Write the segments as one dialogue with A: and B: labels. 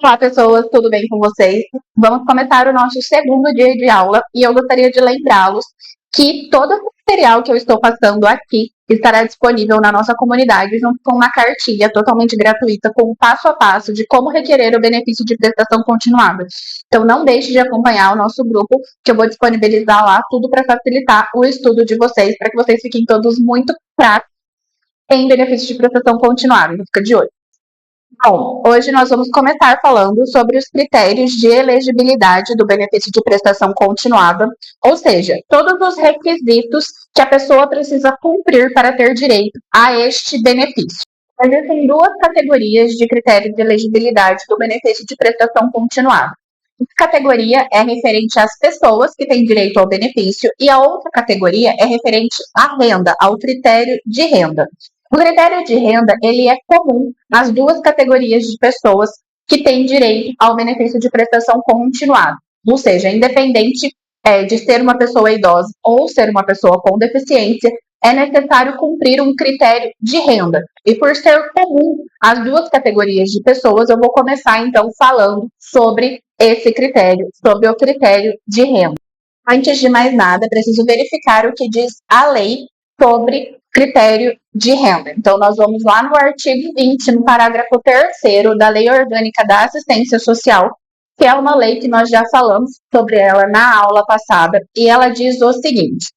A: Olá, pessoas, tudo bem com vocês? Vamos começar o nosso segundo dia de aula e eu gostaria de lembrá-los que todo o material que eu estou passando aqui estará disponível na nossa comunidade junto com uma cartilha totalmente gratuita com o passo a passo de como requerer o benefício de prestação continuada. Então não deixe de acompanhar o nosso grupo, que eu vou disponibilizar lá tudo para facilitar o estudo de vocês, para que vocês fiquem todos muito práticos em benefício de prestação continuada. Então fica de olho. Bom, hoje nós vamos começar falando sobre os critérios de elegibilidade do benefício de prestação continuada, ou seja, todos os requisitos que a pessoa precisa cumprir para ter direito a este benefício. Existem duas categorias de critérios de elegibilidade do benefício de prestação continuada. Uma categoria é referente às pessoas que têm direito ao benefício e a outra categoria é referente à renda, ao critério de renda. O critério de renda, ele é comum nas duas categorias de pessoas que têm direito ao benefício de prestação continuada. Ou seja, independente de ser uma pessoa idosa ou ser uma pessoa com deficiência, é necessário cumprir um critério de renda. E por ser comum as duas categorias de pessoas, eu vou começar então falando sobre esse critério, sobre o critério de renda. Antes de mais nada, preciso verificar o que diz a lei sobre critério de renda. Então, nós vamos lá no artigo 20, no parágrafo 3º da Lei Orgânica da Assistência Social, que é uma lei que nós já falamos sobre ela na aula passada, e ela diz o seguinte: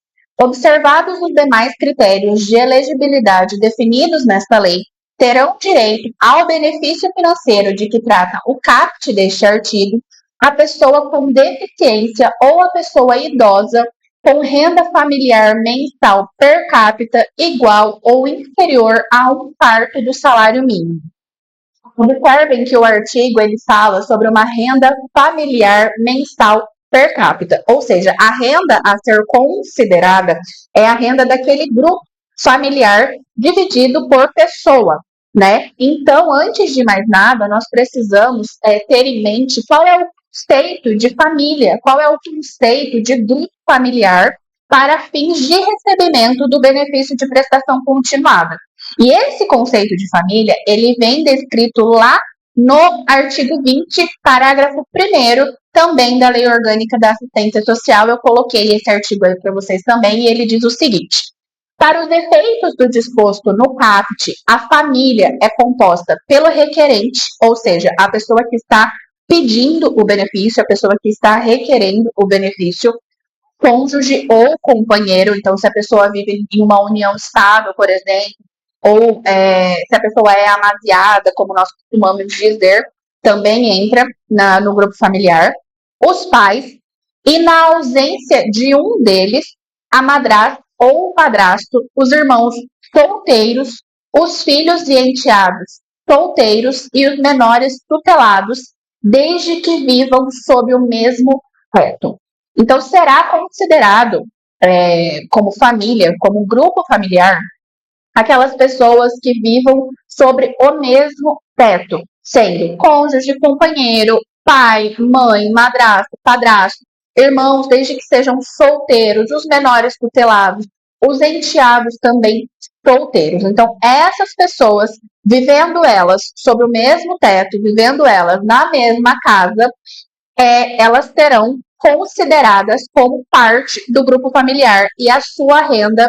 A: observados os demais critérios de elegibilidade definidos nesta lei, terão direito ao benefício financeiro de que trata o caput deste artigo a pessoa com deficiência ou a pessoa idosa com renda familiar mensal per capita igual ou inferior a um quarto do salário mínimo. Observem que o artigo ele fala sobre uma renda familiar mensal per capita, ou seja, a renda a ser considerada é a renda daquele grupo familiar dividido por pessoa, né? Então, antes de mais nada, nós precisamos ter em mente qual é o conceito de família, qual é o conceito de grupo familiar para fins de recebimento do benefício de prestação continuada. E esse conceito de família, ele vem descrito lá no artigo 20, parágrafo 1º, também da Lei Orgânica da Assistência Social. Eu coloquei esse artigo aí para vocês também, e ele diz o seguinte: para os efeitos do disposto no caput, a família é composta pelo requerente, ou seja, a pessoa que está pedindo o benefício, a pessoa que está requerendo o benefício, cônjuge ou companheiro. Então, se a pessoa vive em uma união estável, por exemplo, ou se a pessoa é amaziada, como nós costumamos dizer, também entra no grupo familiar. Os pais, e na ausência de um deles, a madrasta ou o padrasto, os irmãos solteiros, os filhos e enteados solteiros e os menores tutelados, desde que vivam sob o mesmo teto. Então, será considerado como família, como grupo familiar, aquelas pessoas que vivam sobre o mesmo teto, sendo cônjuge, companheiro, pai, mãe, madrasta, padrasto, irmãos, desde que sejam solteiros, os menores tutelados, os enteados também solteiros. Então, essas pessoas, vivendo elas sob o mesmo teto, vivendo elas na mesma casa, elas serão consideradas como parte do grupo familiar e a sua renda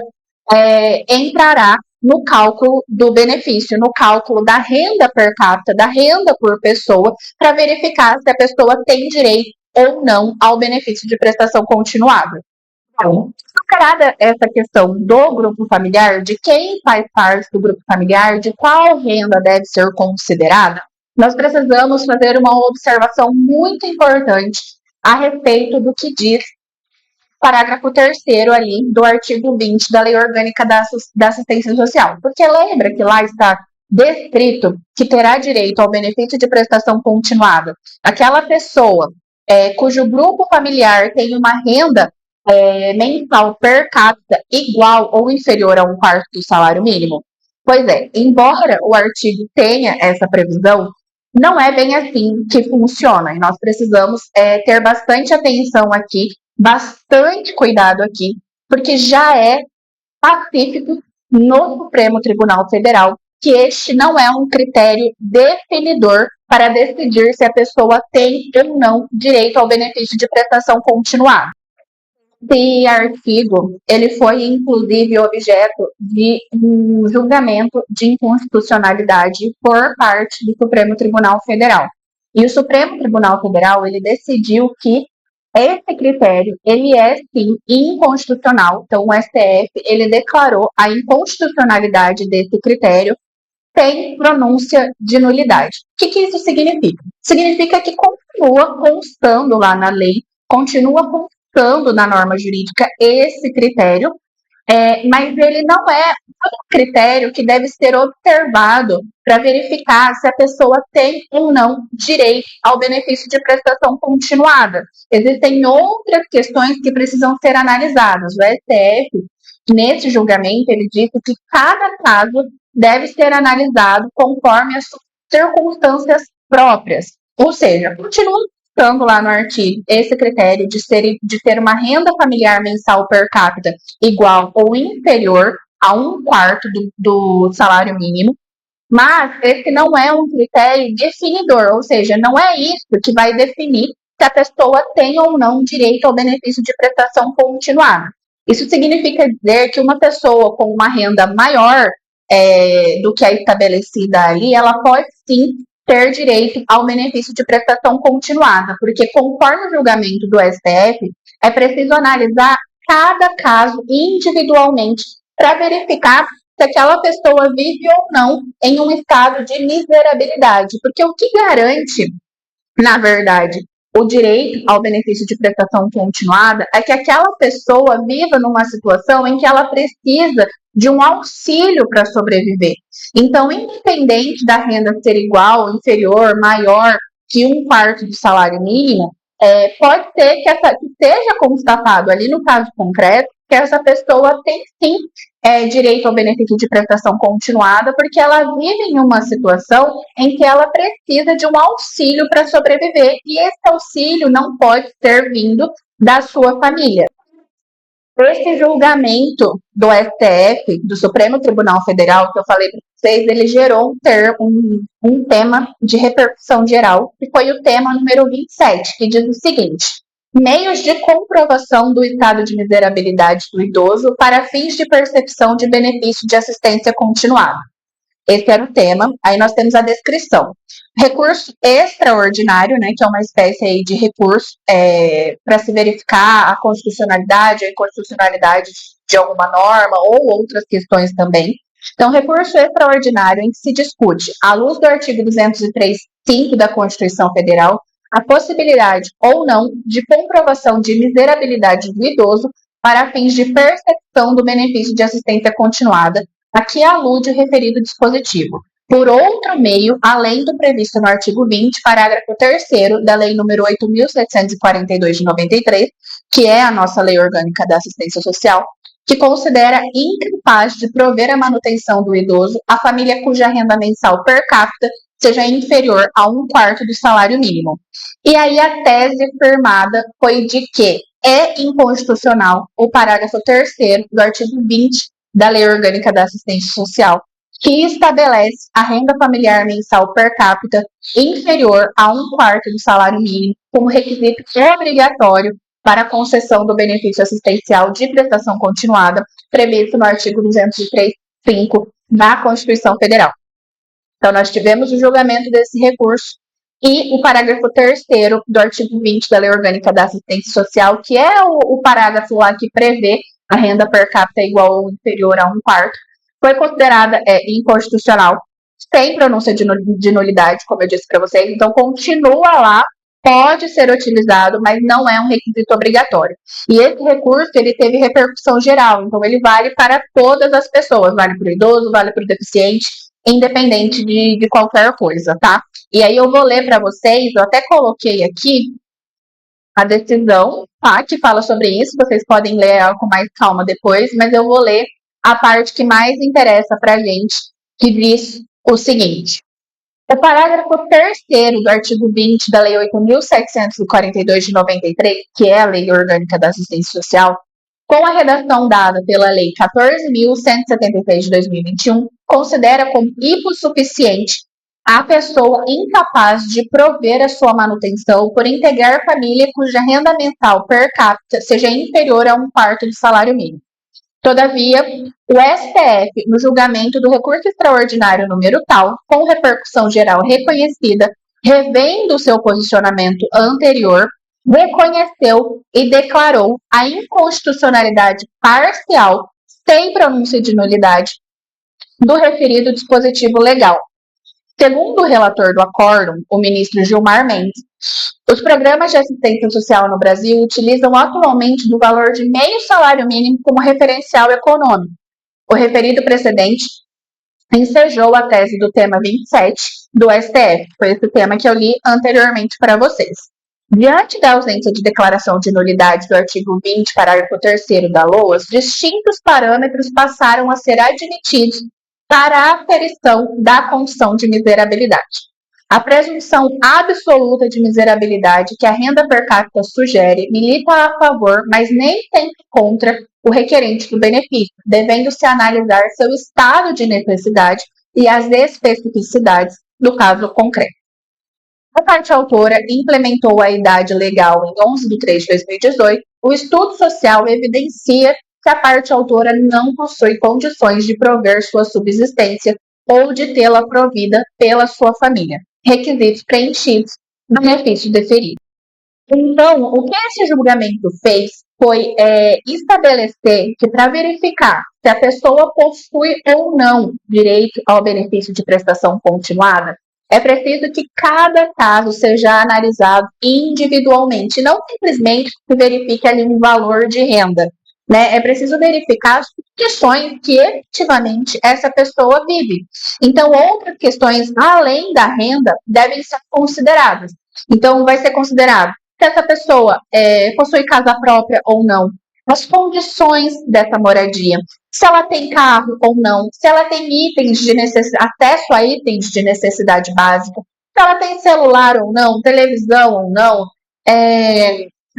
A: entrará no cálculo do benefício, no cálculo da renda per capita, da renda por pessoa, para verificar se a pessoa tem direito ou não ao benefício de prestação continuada. Então, superada essa questão do grupo familiar, de quem faz parte do grupo familiar, de qual renda deve ser considerada, nós precisamos fazer uma observação muito importante a respeito do que diz o parágrafo 3º ali do artigo 20 da Lei Orgânica da Assistência Social. Porque lembra que lá está descrito que terá direito ao benefício de prestação continuada aquela pessoa cujo grupo familiar tem uma renda mensal per capita igual ou inferior a um quarto do salário mínimo? Pois é, embora o artigo tenha essa previsão, não é bem assim que funciona. E nós precisamos ter bastante atenção aqui, bastante cuidado aqui, porque já é pacífico no Supremo Tribunal Federal que este não é um critério definidor para decidir se a pessoa tem ou não direito ao benefício de prestação continuada. Esse artigo, ele foi inclusive objeto de um julgamento de inconstitucionalidade por parte do Supremo Tribunal Federal. E o Supremo Tribunal Federal, ele decidiu que esse critério, ele é sim inconstitucional. Então o STF, ele declarou a inconstitucionalidade desse critério sem pronúncia de nulidade. O que isso significa? Significa que continua constando lá na lei, continua constando na norma jurídica esse critério, mas ele não é um critério que deve ser observado para verificar se a pessoa tem ou não direito ao benefício de prestação continuada. Existem outras questões que precisam ser analisadas. O STF, nesse julgamento, ele disse que cada caso deve ser analisado conforme as suas circunstâncias próprias. Ou seja, continua estando lá no artigo esse critério de ter uma renda familiar mensal per capita igual ou inferior a 1/4 do salário mínimo, mas esse não é um critério definidor, ou seja, não é isso que vai definir se a pessoa tem ou não direito ao benefício de prestação continuada. Isso significa dizer que uma pessoa com uma renda maior do que a estabelecida ali, ela pode sim ter direito ao benefício de prestação continuada, porque conforme o julgamento do STF, é preciso analisar cada caso individualmente para verificar se aquela pessoa vive ou não em um estado de miserabilidade, porque o que garante, na verdade, o direito ao benefício de prestação continuada é que aquela pessoa viva numa situação em que ela precisa de um auxílio para sobreviver. Então, independente da renda ser igual, inferior, maior que 1/4 do salário mínimo, pode ser que seja constatado ali no caso concreto que essa pessoa tem sim direito ao benefício de prestação continuada, porque ela vive em uma situação em que ela precisa de um auxílio para sobreviver, e esse auxílio não pode ter vindo da sua família. Esse julgamento do STF, do Supremo Tribunal Federal, que eu falei para vocês, ele gerou um tema de repercussão geral, que foi o tema número 27, que diz o seguinte: meios de comprovação do estado de miserabilidade do idoso para fins de percepção de benefício de assistência continuada. Esse era o tema. Aí nós temos a descrição. Recurso extraordinário, né, que é uma espécie aí de recurso para se verificar a constitucionalidade, a inconstitucionalidade de alguma norma ou outras questões também. Então, recurso extraordinário em que se discute, à luz do artigo 203.5 da Constituição Federal, a possibilidade ou não de comprovação de miserabilidade do idoso para fins de percepção do benefício de assistência continuada, a que alude o referido dispositivo, por outro meio, além do previsto no artigo 20, parágrafo 3º da Lei nº 8.742 de 93, que é a nossa Lei Orgânica da Assistência Social, que considera incapaz de prover a manutenção do idoso a família cuja renda mensal per capita seja inferior a 1/4 do salário mínimo. E aí a tese firmada foi de que é inconstitucional o parágrafo 3º do artigo 20 da Lei Orgânica da Assistência Social, que estabelece a renda familiar mensal per capita inferior a 1/4 do salário mínimo como requisito obrigatório para a concessão do benefício assistencial de prestação continuada, previsto no artigo 203.5 da Constituição Federal. Então, nós tivemos o julgamento desse recurso e o parágrafo 3º do artigo 20 da Lei Orgânica da Assistência Social, que é o parágrafo lá que prevê a renda per capita igual ou inferior a 1/4, foi considerada inconstitucional, sem pronúncia de nulidade, como eu disse para vocês. Então, continua lá, pode ser utilizado, mas não é um requisito obrigatório. E esse recurso, ele teve repercussão geral, então ele vale para todas as pessoas, vale para o idoso, vale para o deficiente, independente de qualquer coisa, tá? E aí eu vou ler para vocês, eu até coloquei aqui a decisão, tá, que fala sobre isso, vocês podem ler ela com mais calma depois, mas eu vou ler a parte que mais interessa para a gente, que diz o seguinte: o parágrafo 3º do artigo 20 da Lei 8.742 de 93, que é a Lei Orgânica da Assistência Social, com a redação dada pela Lei 14.176 de 2021, considera como hipossuficiente a pessoa incapaz de prover a sua manutenção por integrar família cuja renda mensal per capita seja inferior a um quarto do salário mínimo. Todavia, o STF, no julgamento do recurso extraordinário número tal, com repercussão geral reconhecida, revendo seu posicionamento anterior, reconheceu e declarou a inconstitucionalidade parcial, sem pronúncia de nulidade, do referido dispositivo legal. Segundo o relator do acórdão, o ministro Gilmar Mendes, os programas de assistência social no Brasil utilizam atualmente do valor de meio salário mínimo como referencial econômico. O referido precedente ensejou a tese do tema 27 do STF, foi esse tema que eu li anteriormente para vocês. Diante da ausência de declaração de nulidade do artigo 20, parágrafo 3º da LOAS, distintos parâmetros passaram a ser admitidos para a aferição da condição de miserabilidade. A presunção absoluta de miserabilidade que a renda per capita sugere milita a favor, mas nem sempre contra o requerente do benefício, devendo-se analisar seu estado de necessidade e as especificidades do caso concreto. A parte autora implementou a idade legal em 11 de 3 de 2018. O estudo social evidencia que a parte autora não possui condições de prover sua subsistência ou de tê-la provida pela sua família. Requisitos preenchidos, benefício deferido. Então, o que esse julgamento fez foi estabelecer que, para verificar se a pessoa possui ou não direito ao benefício de prestação continuada, é preciso que cada caso seja analisado individualmente, não simplesmente se verifique ali um valor de renda. Né? É preciso verificar as questões que efetivamente essa pessoa vive. Então, outras questões além da renda devem ser consideradas. Então, vai ser considerado se essa pessoa possui casa própria ou não, as condições dessa moradia, se ela tem carro ou não, se ela tem itens de acesso a itens de necessidade básica, se ela tem celular ou não, televisão ou não,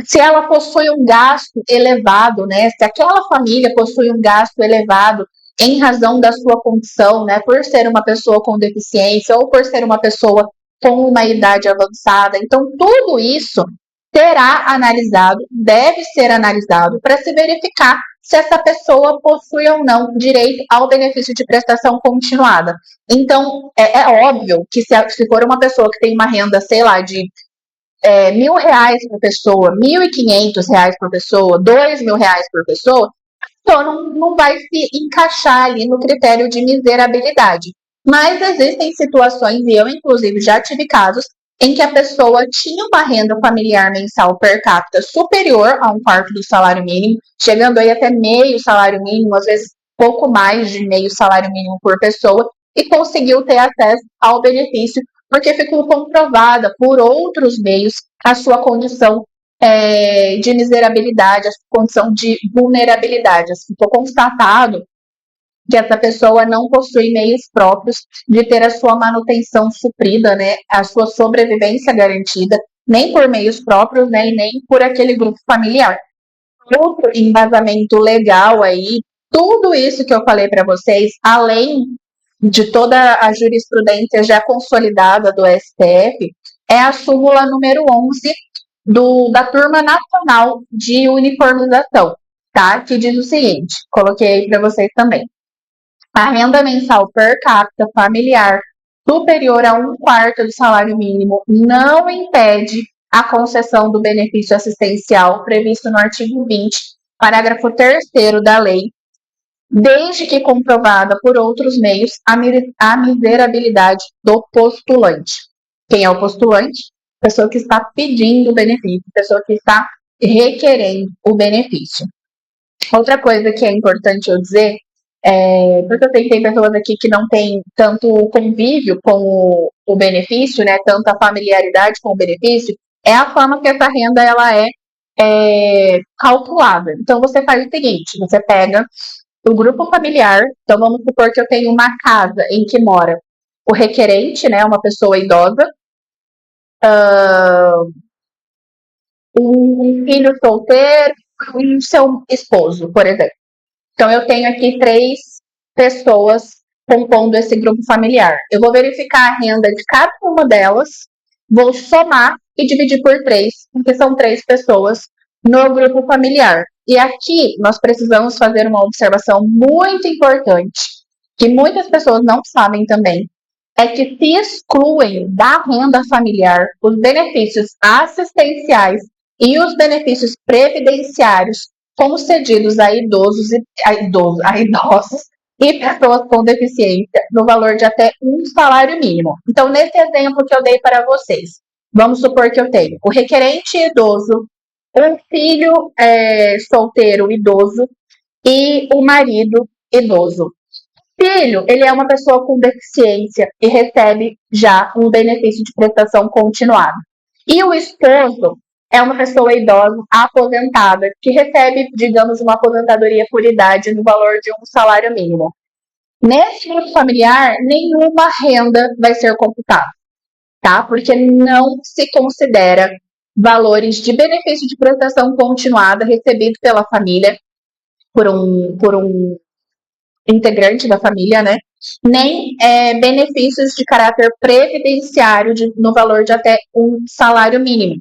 A: se ela possui um gasto elevado, né? Se aquela família possui um gasto elevado em razão da sua condição, né? Por ser uma pessoa com deficiência ou por ser uma pessoa com uma idade avançada. Então, tudo isso será analisado, deve ser analisado para se verificar se essa pessoa possui ou não direito ao benefício de prestação continuada. Então, é óbvio que se for uma pessoa que tem uma renda, sei lá, de R$1.000 por pessoa, R$1.500 por pessoa, R$2.000 por pessoa, então não vai se encaixar ali no critério de miserabilidade. Mas existem situações, e eu inclusive já tive casos, em que a pessoa tinha uma renda familiar mensal per capita superior a um quarto do salário mínimo, chegando aí até meio salário mínimo, às vezes pouco mais de meio salário mínimo por pessoa, e conseguiu ter acesso ao benefício, porque ficou comprovada por outros meios a sua condição de miserabilidade, a sua condição de vulnerabilidade. Ficou constatado que essa pessoa não possui meios próprios de ter a sua manutenção suprida, né, a sua sobrevivência garantida, nem por meios próprios, né, e nem por aquele grupo familiar. Outro embasamento legal aí, tudo isso que eu falei para vocês, além de toda a jurisprudência já consolidada do STF, é a súmula número 11 da Turma Nacional de Uniformização, tá? Que diz o seguinte, coloquei aí para vocês também. A renda mensal per capita familiar superior a um quarto do salário mínimo não impede a concessão do benefício assistencial previsto no artigo 20, parágrafo 3º da lei, desde que comprovada por outros meios a miserabilidade do postulante. Quem é o postulante? Pessoa que está pedindo o benefício, pessoa que está requerendo o benefício. Outra coisa que é importante eu dizer, porque eu sei que tem pessoas aqui que não têm tanto convívio com o benefício, né, tanta familiaridade com o benefício, é a forma que essa renda ela é calculada. Então, você faz o seguinte, você pega o grupo familiar, então vamos supor que eu tenho uma casa em que mora o requerente, né, uma pessoa idosa, um filho solteiro e seu esposo, por exemplo. Então, eu tenho aqui 3 pessoas compondo esse grupo familiar. Eu vou verificar a renda de cada uma delas, vou somar e dividir por 3, porque são 3 pessoas no grupo familiar. E aqui nós precisamos fazer uma observação muito importante, que muitas pessoas não sabem também, é que se excluem da renda familiar os benefícios assistenciais e os benefícios previdenciários concedidos a idosos e pessoas com deficiência no valor de até um salário mínimo. Então, nesse exemplo que eu dei para vocês, vamos supor que eu tenho o requerente idoso, um filho solteiro idoso e o marido idoso. Filho, ele é uma pessoa com deficiência e recebe já um benefício de prestação continuada. E o esposo é uma pessoa idosa aposentada que recebe, digamos, uma aposentadoria por idade no valor de um salário mínimo. Nesse grupo familiar, nenhuma renda vai ser computada, tá? Porque não se considera valores de benefício de prestação continuada recebido pela família por um integrante da família, né? Nem benefícios de caráter previdenciário no valor de até um salário mínimo.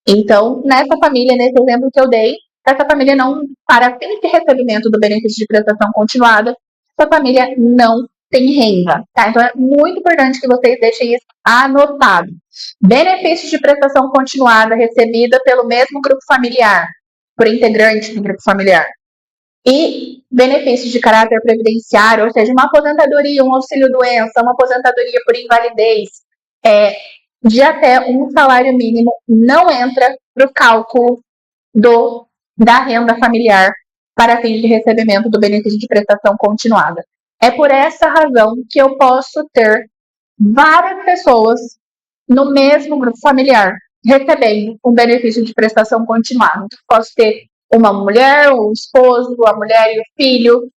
A: Então, nessa família, nesse exemplo que eu dei, essa família não, para fins de recebimento do benefício de prestação continuada, essa família não tem renda, tá? Então, é muito importante que vocês deixem isso anotado. Benefício de prestação continuada recebida pelo mesmo grupo familiar, por integrante do grupo familiar. E benefícios de caráter previdenciário, ou seja, uma aposentadoria, um auxílio-doença, uma aposentadoria por invalidez, de até um salário mínimo, não entra para o cálculo da renda familiar para fins de recebimento do benefício de prestação continuada. É por essa razão que eu posso ter várias pessoas no mesmo grupo familiar recebendo um benefício de prestação continuada. Então, posso ter uma mulher, um esposo, a mulher e o filho.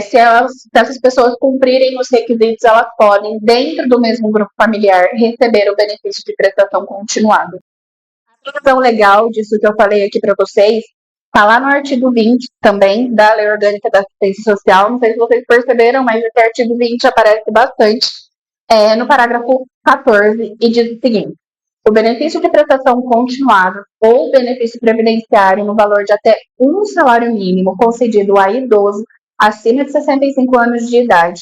A: Se essas pessoas cumprirem os requisitos, elas podem, dentro do mesmo grupo familiar, receber o benefício de prestação continuada. A questão legal disso que eu falei aqui para vocês está lá no artigo 20 também, da Lei Orgânica da Assistência Social. Não sei se vocês perceberam, mas esse artigo 20 aparece bastante no parágrafo 14 e diz o seguinte: o benefício de prestação continuada ou benefício previdenciário no valor de até um salário mínimo concedido a idoso acima de 65 anos de idade,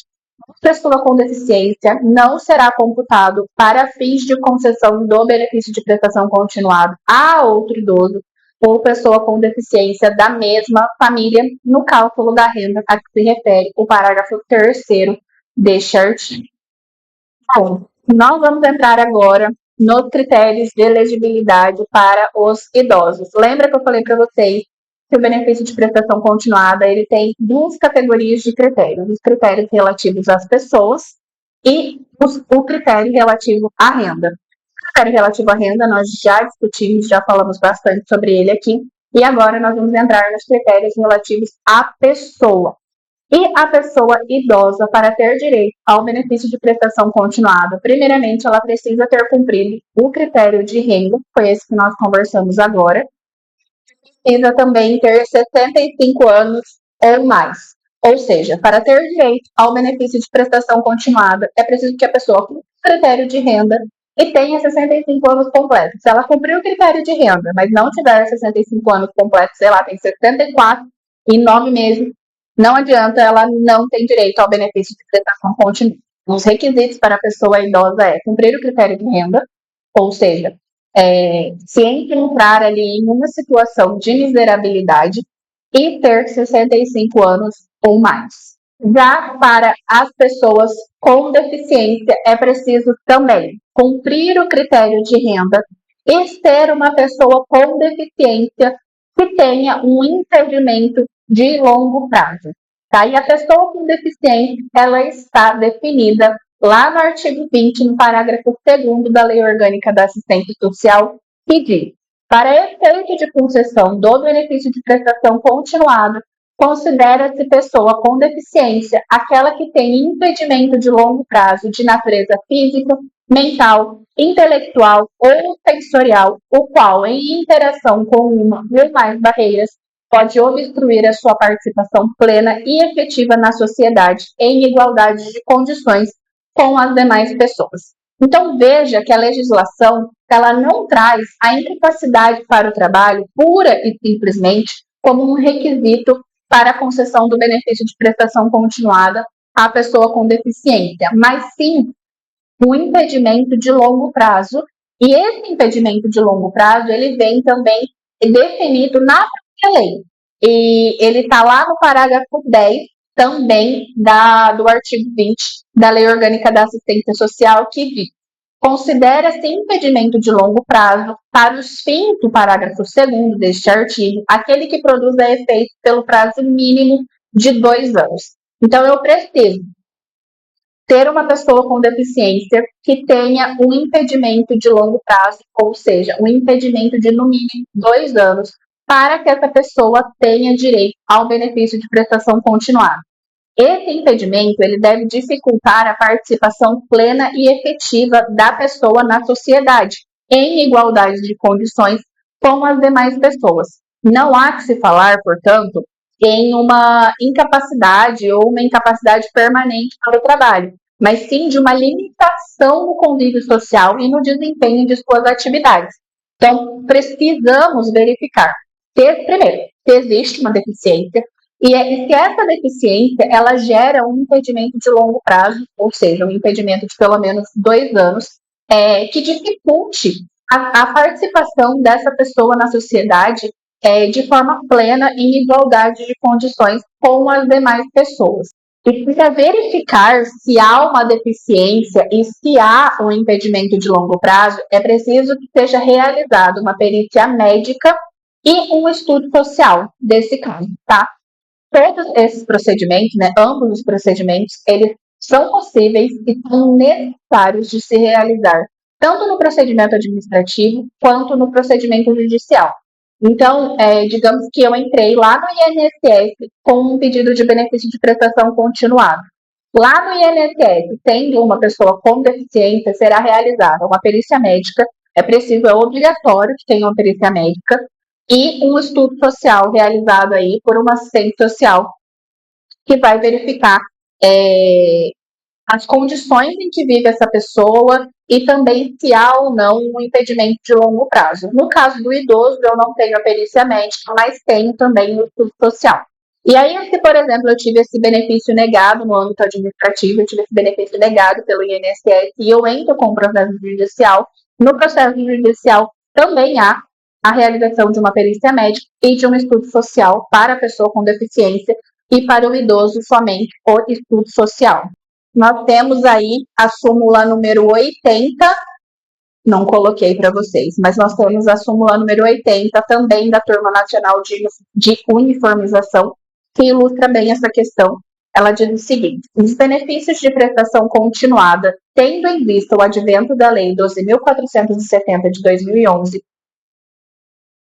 A: pessoa com deficiência, não será computado para fins de concessão do benefício de prestação continuada a outro idoso ou pessoa com deficiência da mesma família no cálculo da renda a que se refere o parágrafo 3º deste artigo. Bom, nós vamos entrar agora nos critérios de elegibilidade para os idosos. Lembra que eu falei para vocês que o benefício de prestação continuada ele tem 2 categorias de critérios: os critérios relativos às pessoas e o critério relativo à renda. O critério relativo à renda nós já discutimos, já falamos bastante sobre ele aqui, e agora nós vamos entrar nos critérios relativos à pessoa. E a pessoa idosa, para ter direito ao benefício de prestação continuada, primeiramente ela precisa ter cumprido o critério de renda, foi esse que nós conversamos agora. Precisa também ter 65 anos ou mais. Ou seja, para ter direito ao benefício de prestação continuada, é preciso que a pessoa cumpra o critério de renda e tenha 65 anos completos. Se ela cumprir o critério de renda, mas não tiver 65 anos completos, sei lá, tem 64 e 9 meses, não adianta, ela não tem direito ao benefício de prestação continuada. Os requisitos para a pessoa idosa é cumprir o critério de renda, ou seja, se encontrar ali em uma situação de miserabilidade e ter 65 anos ou mais. Já para as pessoas com deficiência, é preciso também cumprir o critério de renda e ser uma pessoa com deficiência que tenha um impedimento de longo prazo. Tá? E a pessoa com deficiência, ela está definida lá no artigo 20, no parágrafo 2º da Lei Orgânica da Assistência Social, que diz: para efeito de concessão do benefício de prestação continuada, considera-se pessoa com deficiência aquela que tem impedimento de longo prazo de natureza física, mental, intelectual ou sensorial, o qual, em interação com uma ou mais barreiras, pode obstruir a sua participação plena e efetiva na sociedade em igualdade de condições com as demais pessoas. Então veja que a legislação ela não traz a incapacidade para o trabalho pura e simplesmente como um requisito para a concessão do benefício de prestação continuada à pessoa com deficiência, mas sim um impedimento de longo prazo. E esse impedimento de longo prazo ele vem também definido na própria lei. E ele está lá no parágrafo 10 também do artigo 20 da Lei Orgânica da Assistência Social, que diz: considera-se impedimento de longo prazo, para os fins do parágrafo 2º deste artigo, aquele que produza efeito pelo prazo mínimo de 2 anos. Então, eu preciso ter uma pessoa com deficiência que tenha um impedimento de longo prazo, ou seja, um impedimento de no mínimo 2 anos, para que essa pessoa tenha direito ao benefício de prestação continuada. Esse impedimento ele deve dificultar a participação plena e efetiva da pessoa na sociedade, em igualdade de condições com as demais pessoas. Não há que se falar, portanto, em uma incapacidade ou uma incapacidade permanente para o trabalho, mas sim de uma limitação no convívio social e no desempenho de suas atividades. Então, precisamos verificar, primeiro, se existe uma deficiência, e se essa deficiência ela gera um impedimento de longo prazo, ou seja, um impedimento de pelo menos 2 anos, que dificulte a participação dessa pessoa na sociedade de forma plena, em igualdade de condições com as demais pessoas. E para verificar se há uma deficiência e se há um impedimento de longo prazo, é preciso que seja realizada uma perícia médica e um estudo social desse caso, tá? Todos esses procedimentos, né, ambos os procedimentos, eles são possíveis e são necessários de se realizar, tanto no procedimento administrativo quanto no procedimento judicial. Então, digamos que eu entrei lá no INSS com um pedido de benefício de prestação continuada. Lá no INSS, tendo uma pessoa com deficiência, será realizada uma perícia médica, é obrigatório que tenha uma perícia médica, e um estudo social realizado aí por uma assistente social que vai verificar as condições em que vive essa pessoa e também se há ou não um impedimento de longo prazo. No caso do idoso, eu não tenho a perícia médica, mas tenho também o estudo social. E aí, se, por exemplo, eu tive esse benefício negado no âmbito administrativo, eu tive esse benefício negado pelo INSS e eu entro com o processo judicial, no processo judicial também há a realização de uma perícia médica e de um estudo social para a pessoa com deficiência e para o idoso somente o estudo social. Nós temos aí a súmula número 80, não coloquei para vocês, mas nós temos a súmula número 80 também da Turma Nacional de Uniformização, que ilustra bem essa questão. Ela diz o seguinte: os benefícios de prestação continuada, tendo em vista o advento da Lei 12.470 de 2011,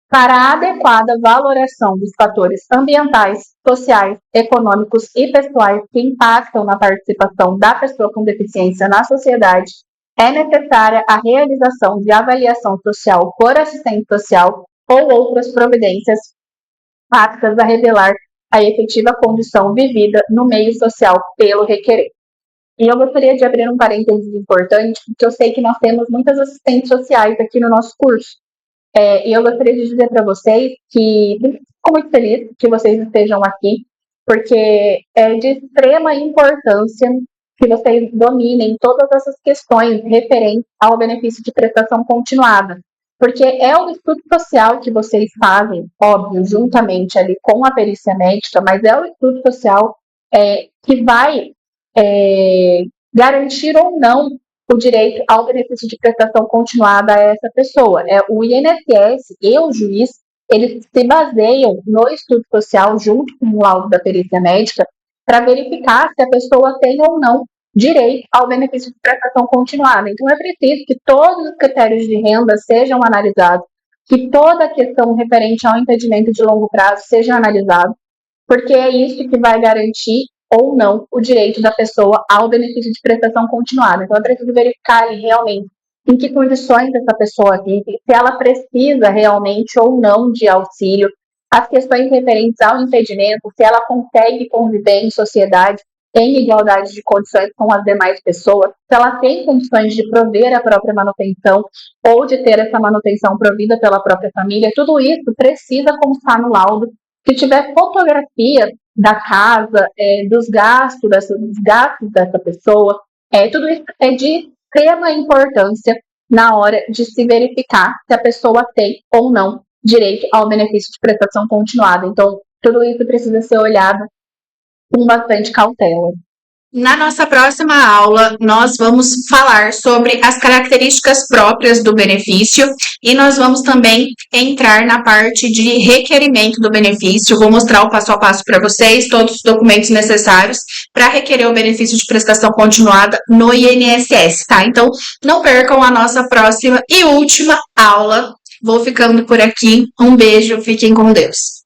A: para a adequada valoração dos fatores ambientais, sociais, econômicos e pessoais que impactam na participação da pessoa com deficiência na sociedade, é necessária a realização de avaliação social por assistente social ou outras providências aptas a revelar a efetiva condição vivida no meio social pelo requerente. E eu gostaria de abrir um parênteses importante, porque eu sei que nós temos muitas assistentes sociais aqui no nosso curso. E eu gostaria de dizer para vocês que fico muito feliz que vocês estejam aqui, porque é de extrema importância que vocês dominem todas essas questões referentes ao benefício de prestação continuada, porque é o estudo social que vocês fazem, óbvio, juntamente ali com a perícia médica, mas é o estudo social que vai garantir ou não o direito ao benefício de prestação continuada a essa pessoa. O INSS e o juiz, eles se baseiam no estudo social junto com o laudo da perícia médica para verificar se a pessoa tem ou não direito ao benefício de prestação continuada. Então, é preciso que todos os critérios de renda sejam analisados, que toda a questão referente ao impedimento de longo prazo seja analisada, porque é isso que vai garantir ou não o direito da pessoa ao benefício de prestação continuada. Então, é preciso verificar ali realmente em que condições essa pessoa vive, se ela precisa realmente ou não de auxílio. as questões referentes ao impedimento, se ela consegue conviver em sociedade em igualdade de condições com as demais pessoas, se ela tem condições de prover a própria manutenção ou de ter essa manutenção provida pela própria família, tudo isso precisa constar no laudo. Se tiver fotografia da casa, dos gastos dessa pessoa, tudo isso é de extrema importância na hora de se verificar se a pessoa tem ou não direito ao benefício de prestação continuada. Então, tudo isso precisa ser olhado com bastante cautela.
B: Na nossa próxima aula, nós vamos falar sobre as características próprias do benefício e nós vamos também entrar na parte de requerimento do benefício. Vou mostrar o passo a passo para vocês, todos os documentos necessários para requerer o benefício de prestação continuada no INSS, tá? Então, não percam a nossa próxima e última aula. Vou ficando por aqui. Um beijo, fiquem com Deus.